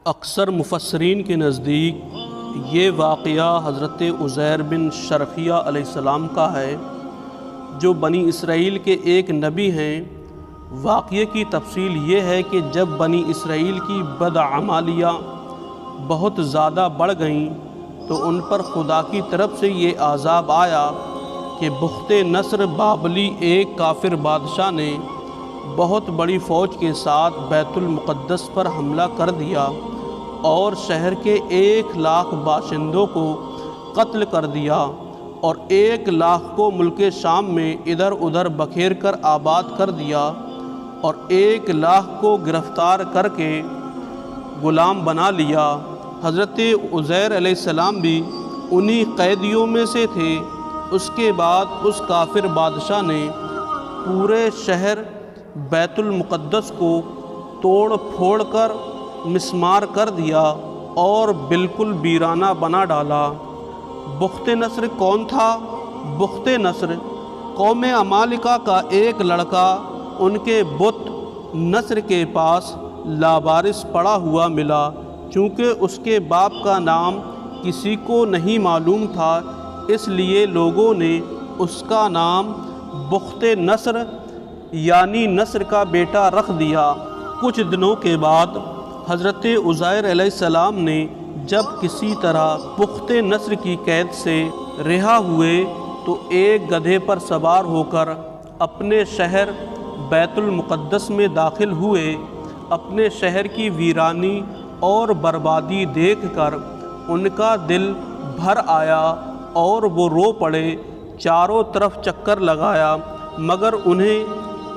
اکثر مفسرین کے نزدیک یہ واقعہ حضرت عزیر بن شرقیہ علیہ السلام کا ہے، جو بنی اسرائیل کے ایک نبی ہیں۔ واقعے کی تفصیل یہ ہے کہ جب بنی اسرائیل کی بدعمالیاں بہت زیادہ بڑھ گئیں تو ان پر خدا کی طرف سے یہ عذاب آیا کہ بخت نصر بابلی ایک کافر بادشاہ نے بہت بڑی فوج کے ساتھ بیت المقدس پر حملہ کر دیا اور شہر کے 1,00,000 باشندوں کو قتل کر دیا اور 1,00,000 کو ملک شام میں ادھر ادھر بکھیر کر آباد کر دیا اور 1,00,000 کو گرفتار کر کے غلام بنا لیا۔ حضرت عزیر علیہ السلام بھی انہی قیدیوں میں سے تھے۔ اس کے بعد اس کافر بادشاہ نے پورے شہر بیت المقدس کو توڑ پھوڑ کر مسمار کر دیا اور بالکل ویرانہ بنا ڈالا۔ بخت نصر کون تھا؟ بخت نصر قوم عمالقہ کا ایک لڑکا ان کے بت نصر کے پاس لاوارث پڑا ہوا ملا۔ چونکہ اس کے باپ کا نام کسی کو نہیں معلوم تھا، اس لیے لوگوں نے اس کا نام بخت نصر یعنی نصر کا بیٹا رکھ دیا۔ کچھ دنوں کے بعد حضرت عزیر علیہ السلام نے جب کسی طرح بخت نصر کی قید سے رہا ہوئے تو ایک گدھے پر سوار ہو کر اپنے شہر بیت المقدس میں داخل ہوئے۔ اپنے شہر کی ویرانی اور بربادی دیکھ کر ان کا دل بھر آیا اور وہ رو پڑے۔ چاروں طرف چکر لگایا مگر انہیں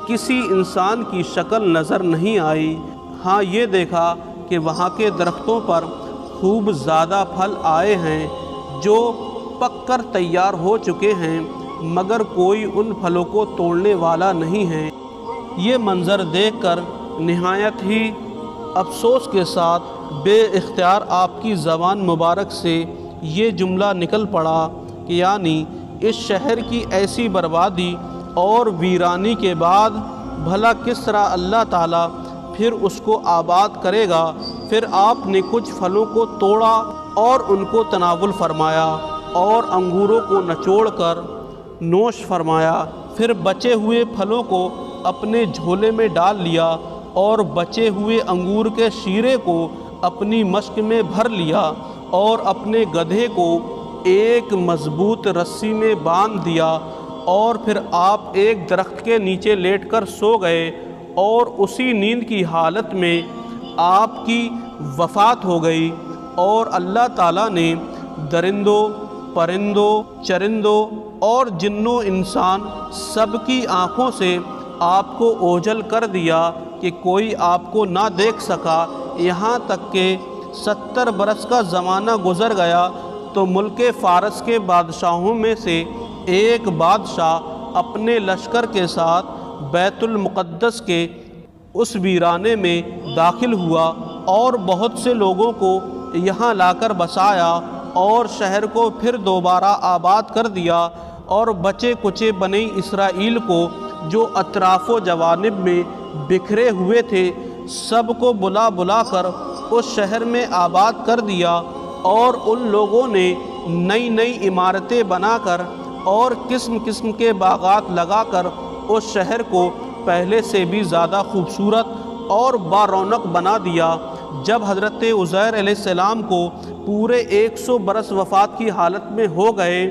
کسی انسان کی شکل نظر نہیں آئی۔ ہاں یہ دیکھا کہ وہاں کے درختوں پر خوب زیادہ پھل آئے ہیں جو پک کر تیار ہو چکے ہیں، مگر کوئی ان پھلوں کو توڑنے والا نہیں ہے۔ یہ منظر دیکھ کر نہایت ہی افسوس کے ساتھ بے اختیار آپ کی زبان مبارک سے یہ جملہ نکل پڑا کہ یعنی اس شہر کی ایسی بربادی اور ویرانی کے بعد بھلا کس طرح اللہ تعالیٰ پھر اس کو آباد کرے گا۔ پھر آپ نے کچھ پھلوں کو توڑا اور ان کو تناول فرمایا اور انگوروں کو نچوڑ کر نوش فرمایا۔ پھر بچے ہوئے پھلوں کو اپنے جھولے میں ڈال لیا اور بچے ہوئے انگور کے شیرے کو اپنی مشک میں بھر لیا اور اپنے گدھے کو ایک مضبوط رسی میں باندھ دیا اور پھر آپ ایک درخت کے نیچے لیٹ کر سو گئے اور اسی نیند کی حالت میں آپ کی وفات ہو گئی۔ اور اللہ تعالیٰ نے درندوں، پرندوں، چرندوں اور جنوں انسان سب کی آنکھوں سے آپ کو اوجھل کر دیا کہ کوئی آپ کو نہ دیکھ سکا، یہاں تک کہ 70 برس کا زمانہ گزر گیا تو ملک فارس کے بادشاہوں میں سے ایک بادشاہ اپنے لشکر کے ساتھ بیت المقدس کے اس ویرانے میں داخل ہوا اور بہت سے لوگوں کو یہاں لا کر بسایا اور شہر کو پھر دوبارہ آباد کر دیا اور بچے کچے بنی اسرائیل کو جو اطراف و جوانب میں بکھرے ہوئے تھے سب کو بلا بلا کر اس شہر میں آباد کر دیا اور ان لوگوں نے نئی نئی عمارتیں بنا کر اور قسم قسم کے باغات لگا کر اس شہر کو پہلے سے بھی زیادہ خوبصورت اور بارونق بنا دیا۔ جب حضرت عزیر علیہ السلام کو پورے 100 برس وفات کی حالت میں ہو گئے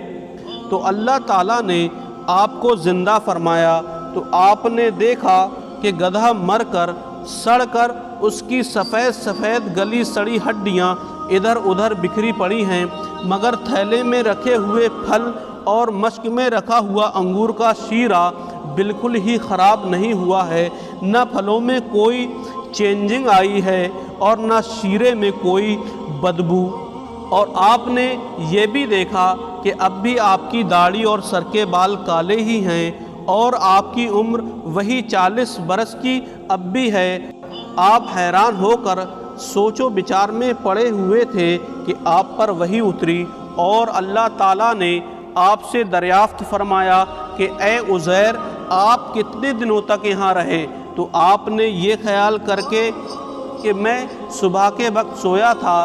تو اللہ تعالیٰ نے آپ کو زندہ فرمایا تو آپ نے دیکھا کہ گدھا مر کر سڑ کر اس کی سفید سفید گلی سڑی ہڈیاں ادھر ادھر بکھری پڑی ہیں، مگر تھیلے میں رکھے ہوئے پھل اور مشک میں رکھا ہوا انگور کا شیرہ بالکل ہی خراب نہیں ہوا ہے، نہ پھلوں میں کوئی چینجنگ آئی ہے اور نہ شیرے میں کوئی بدبو۔ اور آپ نے یہ بھی دیکھا کہ اب بھی آپ کی داڑھی اور سر کے بال کالے ہی ہیں اور آپ کی عمر وہی 40 برس کی اب بھی ہے۔ آپ حیران ہو کر سوچ و بچار میں پڑے ہوئے تھے کہ آپ پر وحی اتری اور اللہ تعالیٰ نے آپ سے دریافت فرمایا کہ اے عزیر آپ کتنے دنوں تک یہاں رہے؟ تو آپ نے یہ خیال کر کے کہ میں صبح کے وقت سویا تھا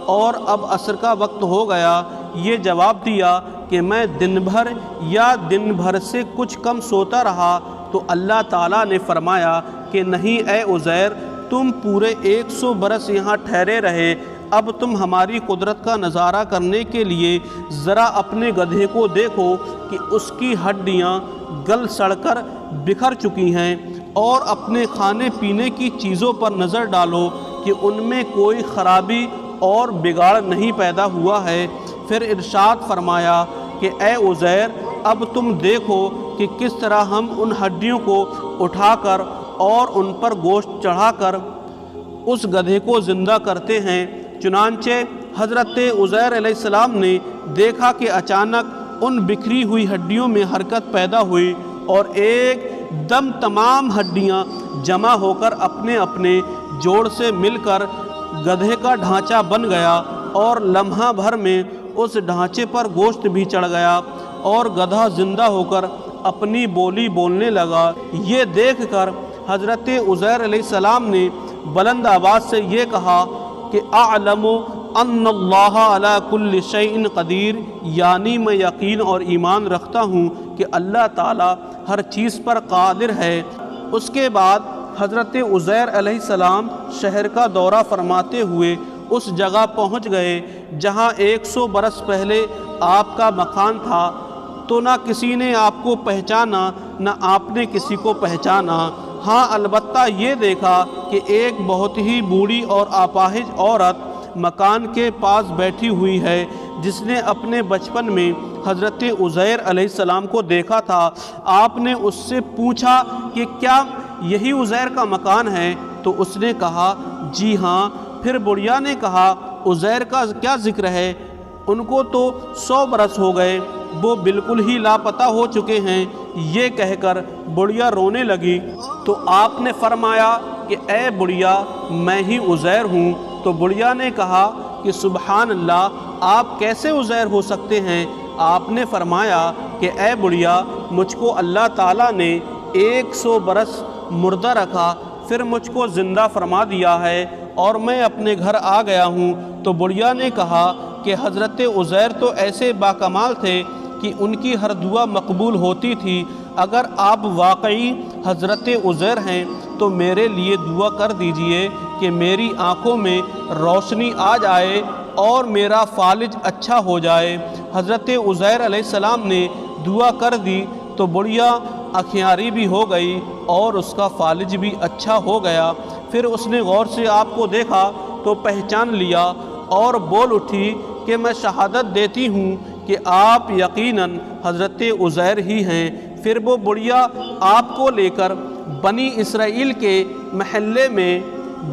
اور اب عصر کا وقت ہو گیا۔ یہ جواب دیا کہ میں دن بھر یا دن بھر سے کچھ کم سوتا رہا۔ تو اللہ تعالیٰ نے فرمایا کہ نہیں اے عزیر، تم پورے 100 برس یہاں ٹھہرے رہے، اب تم ہماری قدرت کا نظارہ کرنے کے لیے ذرا اپنے گدھے کو دیکھو کہ اس کی ہڈیاں گل سڑ کر بکھر چکی ہیں، اور اپنے کھانے پینے کی چیزوں پر نظر ڈالو کہ ان میں کوئی خرابی اور بگاڑ نہیں پیدا ہوا ہے۔ پھر ارشاد فرمایا کہ اے عزیر، اب تم دیکھو کہ کس طرح ہم ان ہڈیوں کو اٹھا کر اور ان پر گوشت چڑھا کر اس گدھے کو زندہ کرتے ہیں۔ چنانچہ حضرت عزیر علیہ السلام نے دیکھا کہ اچانک ان بکھری ہوئی ہڈیوں میں حرکت پیدا ہوئی اور ایک دم تمام ہڈیاں جمع ہو کر اپنے اپنے جوڑ سے مل کر گدھے کا ڈھانچہ بن گیا، اور لمحہ بھر میں اس ڈھانچے پر گوشت بھی چڑھ گیا اور گدھا زندہ ہو کر اپنی بولی بولنے لگا۔ یہ دیکھ کر حضرت عزیر علیہ السلام نے بلند آواز سے یہ کہا کہ اعلم ان اللہ علی کل شیء قدیر، یعنی میں یقین اور ایمان رکھتا ہوں کہ اللہ تعالی ہر چیز پر قادر ہے۔ اس کے بعد حضرت عزیر علیہ السلام شہر کا دورہ فرماتے ہوئے اس جگہ پہنچ گئے جہاں 100 برس پہلے آپ کا مکان تھا۔ تو نہ کسی نے آپ کو پہچانا نہ آپ نے کسی کو پہچانا۔ ہاں البتہ یہ دیکھا کہ ایک بہت ہی بوڑھی اور اپاہج عورت مکان کے پاس بیٹھی ہوئی ہے، جس نے اپنے بچپن میں حضرت عزیر علیہ السلام کو دیکھا تھا۔ آپ نے اس سے پوچھا کہ کیا یہی عزیر کا مکان ہے؟ تو اس نے کہا جی ہاں۔ پھر بڑھیا نے کہا عزیر کا کیا ذکر ہے؟ ان کو تو 100 برس ہو گئے، وہ بالکل ہی لاپتہ ہو چکے ہیں۔ یہ کہہ کر بڑھیا رونے لگی۔ تو آپ نے فرمایا کہ اے بڑھیا، میں ہی عزیر ہوں۔ تو بڑھیا نے کہا کہ سبحان اللہ، آپ کیسے عزیر ہو سکتے ہیں؟ آپ نے فرمایا کہ اے بڑھیا، مجھ کو اللہ تعالیٰ نے 100 برس مردہ رکھا، پھر مجھ کو زندہ فرما دیا ہے اور میں اپنے گھر آ گیا ہوں۔ تو بڑھیا نے کہا کہ حضرت عزیر تو ایسے باکمال تھے کہ ان کی ہر دعا مقبول ہوتی تھی۔ اگر آپ واقعی حضرت عزیر ہیں تو میرے لیے دعا کر دیجئے کہ میری آنکھوں میں روشنی آ جائے اور میرا فالج اچھا ہو جائے۔ حضرت عزیر علیہ السلام نے دعا کر دی تو بڑھیا اکھیاری بھی ہو گئی اور اس کا فالج بھی اچھا ہو گیا۔ پھر اس نے غور سے آپ کو دیکھا تو پہچان لیا اور بول اٹھی کہ میں شہادت دیتی ہوں کہ آپ یقیناً حضرت عزیر ہی ہیں۔ پھر وہ بڑھیا آپ کو لے کر بنی اسرائیل کے محلے میں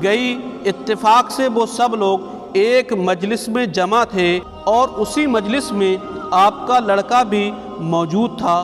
گئی۔ اتفاق سے وہ سب لوگ ایک مجلس میں جمع تھے اور اسی مجلس میں آپ کا لڑکا بھی موجود تھا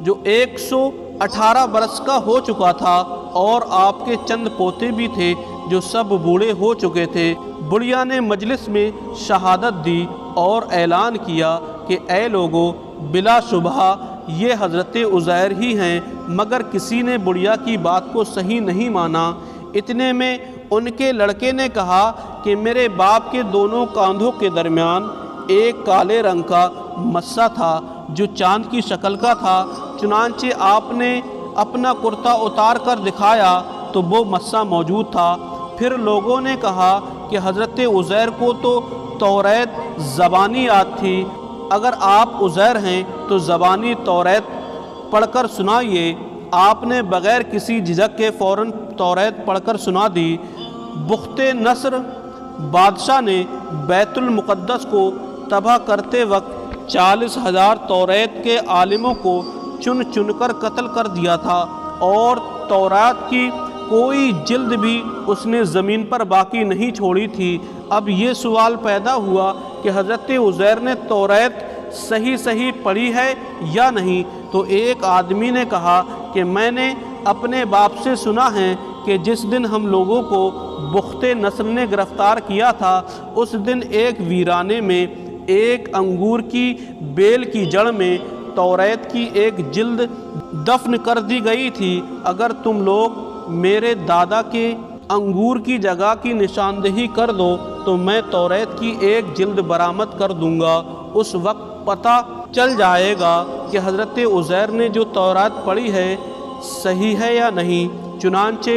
جو 118 برس کا ہو چکا تھا، اور آپ کے چند پوتے بھی تھے جو سب بوڑھے ہو چکے تھے۔ بڑھیا نے مجلس میں شہادت دی اور اعلان کیا کہ اے لوگو، بلا شبہ یہ حضرت عزیر ہی ہیں، مگر کسی نے بڑھیا کی بات کو صحیح نہیں مانا۔ اتنے میں ان کے لڑکے نے کہا کہ میرے باپ کے دونوں کاندھوں کے درمیان ایک کالے رنگ کا مسا تھا جو چاند کی شکل کا تھا۔ چنانچہ آپ نے اپنا کرتا اتار کر دکھایا تو وہ مسا موجود تھا۔ پھر لوگوں نے کہا کہ حضرت عزیر کو تو توریت زبانی یاد تھی، اگر آپ عزیر ہیں تو زبانی توریت پڑھ کر سنائیے۔ آپ نے بغیر کسی جھجک کے فوراً توریت پڑھ کر سنا دی۔ بخت نصر بادشاہ نے بیت المقدس کو تباہ کرتے وقت 40,000 توریت کے عالموں کو چن چن کر قتل کر دیا تھا، اور تورات کی کوئی جلد بھی اس نے زمین پر باقی نہیں چھوڑی تھی۔ اب یہ سوال پیدا ہوا کہ حضرت عزیر نے توریت صحیح پڑھی ہے یا نہیں؟ تو ایک آدمی نے کہا کہ میں نے اپنے باپ سے سنا ہے کہ جس دن ہم لوگوں کو بخت نصر نے گرفتار کیا تھا، اس دن ایک ویرانے میں ایک انگور کی بیل کی جڑ میں توریت کی ایک جلد دفن کر دی گئی تھی۔ اگر تم لوگ میرے دادا کے انگور کی جگہ کی نشاندہی کر دو تو میں توریت کی ایک جلد برآمد کر دوں گا۔ اس وقت پتہ چل جائے گا کہ حضرت عزیر نے جو توریت پڑھی ہے صحیح ہے یا نہیں۔ چنانچہ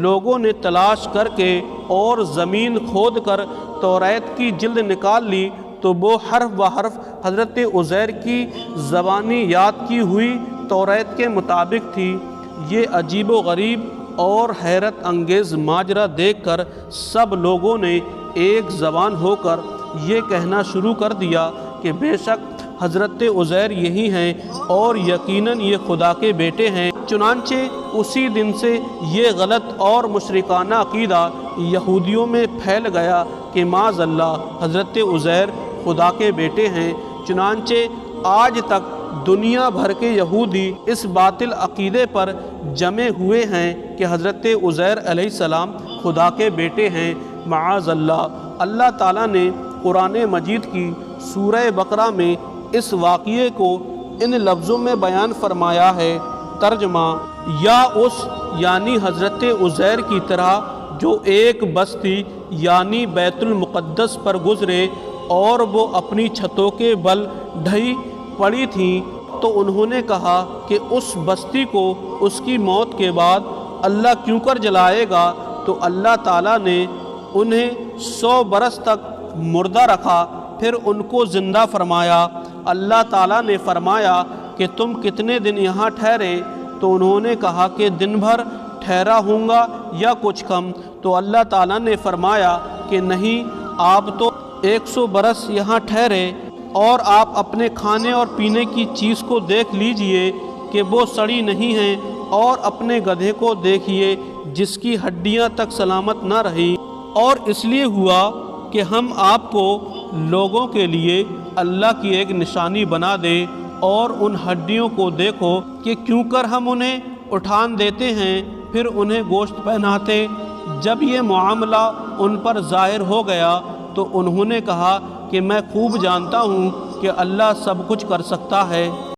لوگوں نے تلاش کر کے اور زمین کھود کر توریت کی جلد نکال لی تو وہ حرف بحرف حضرت عزیر کی زبانی یاد کی ہوئی توریت کے مطابق تھی۔ یہ عجیب و غریب اور حیرت انگیز ماجرا دیکھ کر سب لوگوں نے ایک زبان ہو کر یہ کہنا شروع کر دیا کہ بے شک حضرت عزیر یہی ہیں اور یقیناً یہ خدا کے بیٹے ہیں۔ چنانچہ اسی دن سے یہ غلط اور مشرکانہ عقیدہ یہودیوں میں پھیل گیا کہ معاذ اللہ حضرت عزیر خدا کے بیٹے ہیں۔ چنانچہ آج تک دنیا بھر کے یہودی اس باطل عقیدے پر جمے ہوئے ہیں کہ حضرت عزیر علیہ السلام خدا کے بیٹے ہیں۔ معاذ اللہ۔ اللہ تعالیٰ نے قرآن مجید کی سورہ بقرہ میں اس واقعے کو ان لفظوں میں بیان فرمایا ہے۔ ترجمہ: یا اس یعنی حضرت عزیر کی طرح جو ایک بستی یعنی بیت المقدس پر گزرے اور وہ اپنی چھتوں کے بل ڈھئی پڑی تھیں، تو انہوں نے کہا کہ اس بستی کو اس کی موت کے بعد اللہ کیوں کر جلائے گا؟ تو اللہ تعالیٰ نے انہیں 100 برس تک مردہ رکھا، پھر ان کو زندہ فرمایا۔ اللہ تعالیٰ نے فرمایا کہ تم کتنے دن یہاں ٹھہرے؟ تو انہوں نے کہا کہ دن بھر ٹھہرا ہوں گا یا کچھ کم۔ تو اللہ تعالیٰ نے فرمایا کہ نہیں، آپ تو 100 برس یہاں ٹھہرے، اور آپ اپنے کھانے اور پینے کی چیز کو دیکھ لیجئے کہ وہ سڑی نہیں ہیں، اور اپنے گدھے کو دیکھیے جس کی ہڈیاں تک سلامت نہ رہی۔ اور اس لیے ہوا کہ ہم آپ کو لوگوں کے لیے اللہ کی ایک نشانی بنا دیں، اور ان ہڈیوں کو دیکھو کہ کیوں کر ہم انہیں اٹھان دیتے ہیں پھر انہیں گوشت پہناتے۔ جب یہ معاملہ ان پر ظاہر ہو گیا تو انہوں نے کہا کہ میں خوب جانتا ہوں کہ اللہ سب کچھ کر سکتا ہے۔